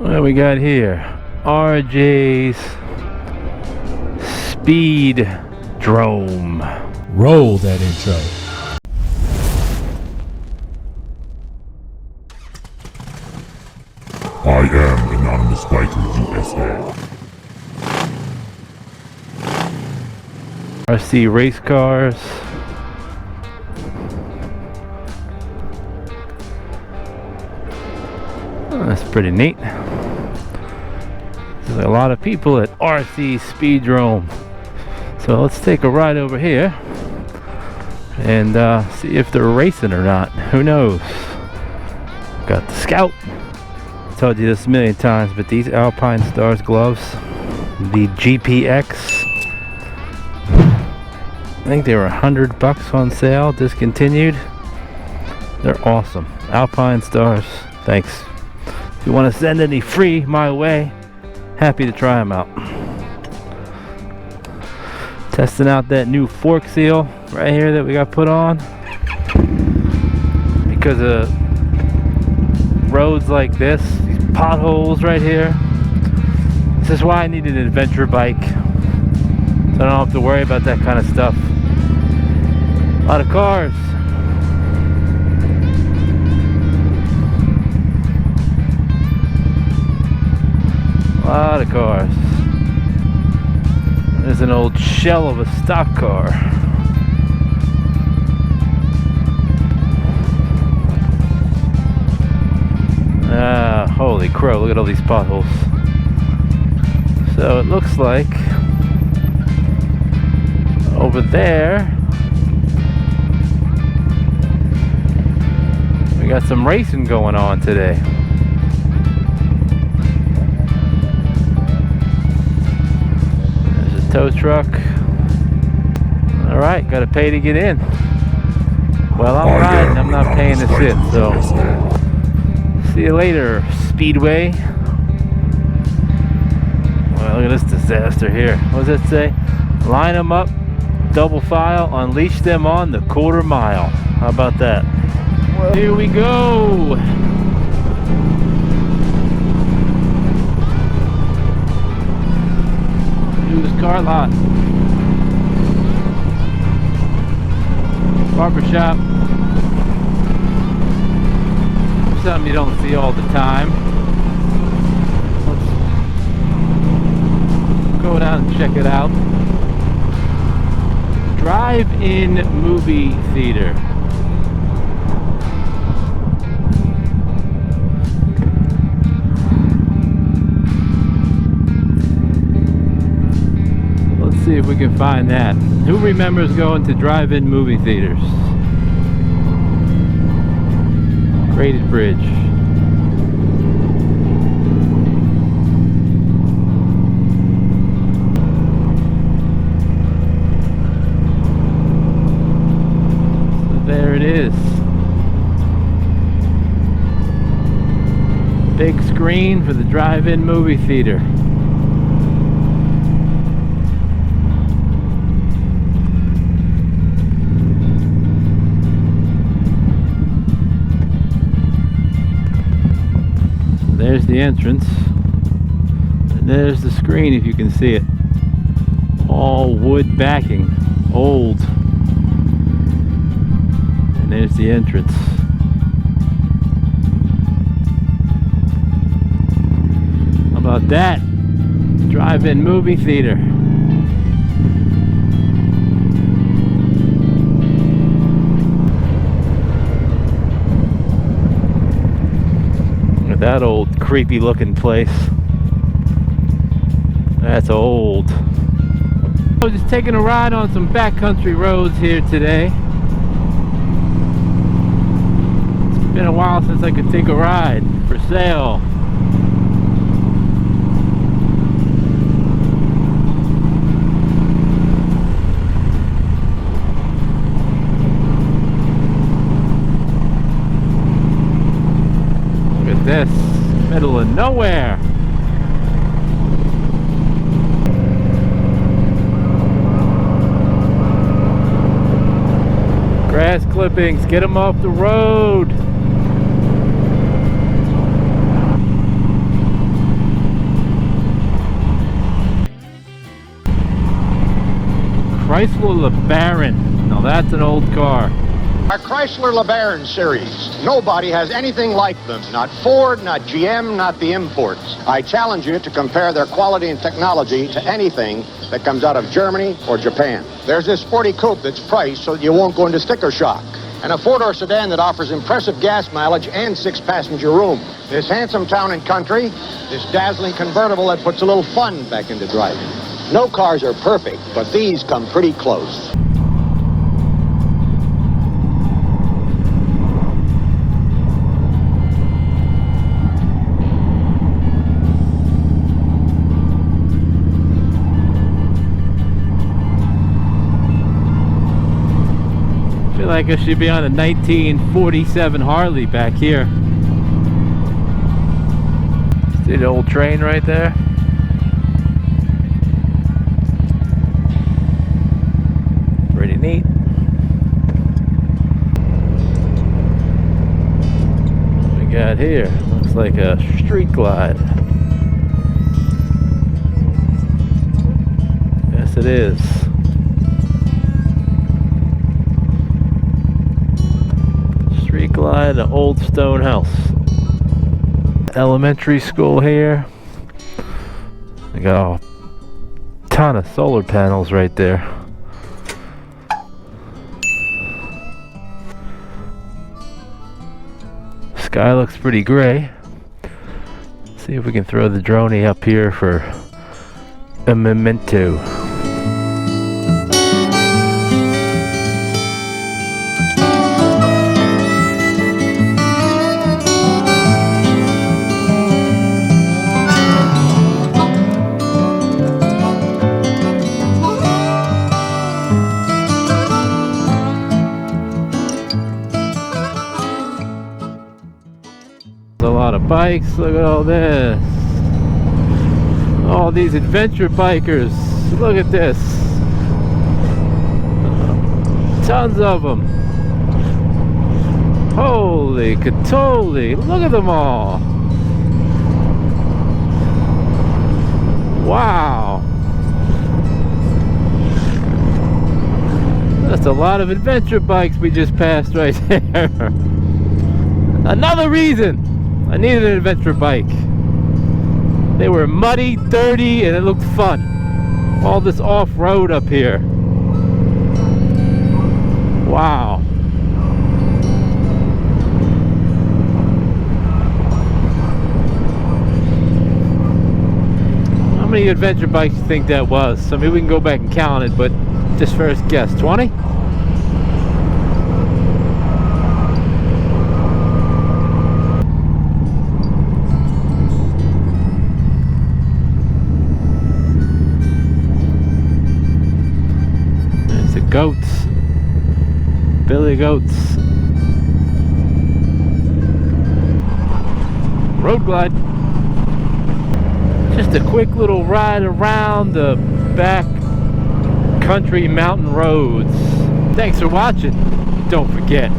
What do we got here? RJ's Speed Drome. Roll that intro. I am Anonymous Biker USA. RC race cars. Oh, that's pretty neat. There's a lot of people at RC Speedrome. So let's take a ride over here and see if they're racing or not. Who knows? Got the Scout. I told you this a million times, but these Alpine Stars gloves, the GPX, I think they were $100 on sale, discontinued. They're awesome. Alpine Stars, thanks. If you want to send any free my way, happy to try them out. Testing out that new fork seal right here that we got put on. Because of roads like this, these potholes right here. This is why I need an adventure bike. So I don't have to worry about that kind of stuff. A lot of cars. A lot of cars. There's an old shell of a stock car. Ah, holy crow, look at all these potholes. So it looks like over there we got some racing going on today. There's a tow truck. Alright, gotta pay to get in. Well, I'm riding, I'm not paying to sit, so see you later, Speedway. Well, look at this disaster here. What does it say? Line them up, double file, unleash them on the quarter mile. How about that? Well, here we go. Used car lot. Barbershop. Something you don't see all the time. Let's go down and check it out. Drive-in movie theater. Let's see if we can find that. Who remembers going to drive-in movie theaters? Graded bridge. So there it is. Big screen for the drive-in movie theater. There's the entrance, and there's the screen if you can see it. All wood backing, old. And there's the entrance. How about that? Drive-in movie theater. That old creepy looking place. That's old. I was just taking a ride on some backcountry roads here today. It's been a while since I could take a ride. For sale. This middle of nowhere. Grass clippings, get them off the road. Chrysler LeBaron. Now that's an old car. Our Chrysler LeBaron series. Nobody has anything like them. Not Ford, not GM, not the imports. I challenge you to compare their quality and technology to anything that comes out of Germany or Japan. There's this sporty coupe that's priced so that you won't go into sticker shock. And a four-door sedan that offers impressive gas mileage and 6-passenger room. This handsome town and country, this dazzling convertible that puts a little fun back into driving. No cars are perfect, but these come pretty close. I feel like I should be on a 1947 Harley back here. See the old train right there? Pretty neat. What we got here? Looks like a street glide. Yes, it is. Street glide, an old stone house. Elementary school here. They got a ton of solar panels right there. Sky looks pretty gray. See if we can throw the droney up here for a memento. A lot of bikes. Look at all this. All these adventure bikers. Look at this. Tons of them. Holy catoli. Look at them all. Wow. That's a lot of adventure bikes we just passed right there. Another reason I needed an adventure bike. They were muddy, dirty, and it looked fun. All this off-road up here. Wow. How many adventure bikes do you think that was? I mean, we can go back and count it, but just first guess, 20? Goats, Billy Goats, road glide. Just a quick little ride around the back country mountain roads. Thanks for watching. Don't forget,